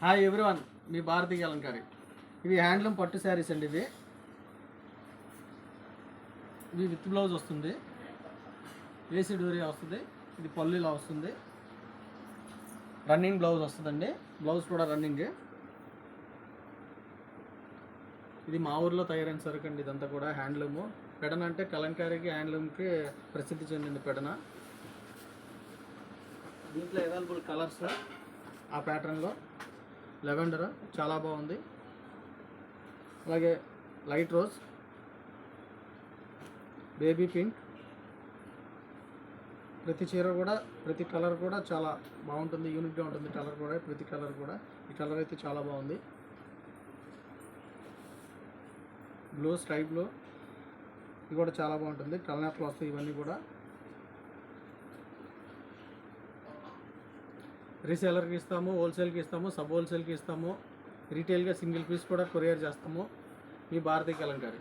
Hi everyone, మీ భారతీ అలంకారి. ఇవి handloom పట్టు శారీస్ అండి. ఇవి విత్ బ్లౌజ్ వస్తుంది, ఏసీ డోరియా వస్తుంది. ఇది పళ్ళు ఇలా వస్తుంది, రన్నింగ్ బ్లౌజ్ వస్తుందండి. బ్లౌజ్ కూడా రన్నింగ్. ఇది మా ఊర్లో తయారైన సరుకు అండి. ఇదంతా కూడా హ్యాండ్లూము. పెడన అంటే కలంకారీకి హ్యాండ్లూమ్కి ప్రసిద్ధి చెందింది పెడన. దీంట్లో అవైలబుల్ కలర్స్ ఆ ప్యాటర్న్లో లెవెండర్ చాలా బాగుంది, అలాగే లైట్ రోజ్, బేబీ పింక్. ప్రతి చీర కూడా ప్రతి కలర్ కూడా చాలా బాగుంటుంది, యూనిక్గా ఉంటుంది. కలర్ కూడా ప్రతి కలర్ కూడా ఈ కలర్ అయితే చాలా బాగుంది. బ్లూ, స్కై బ్లూ, ఇది కూడా చాలా బాగుంటుంది. కలర్లు వస్తాయి ఇవన్నీ కూడా. రీసేలర్కి ఇస్తాము, హోల్సేల్కి ఇస్తాము, సబ్ హోల్సేల్కి ఇస్తాము, రీటైల్గా సింగిల్ పీస్ కూడా కొరియర్ చేస్తాము. మీ భారతీ అలంకారి.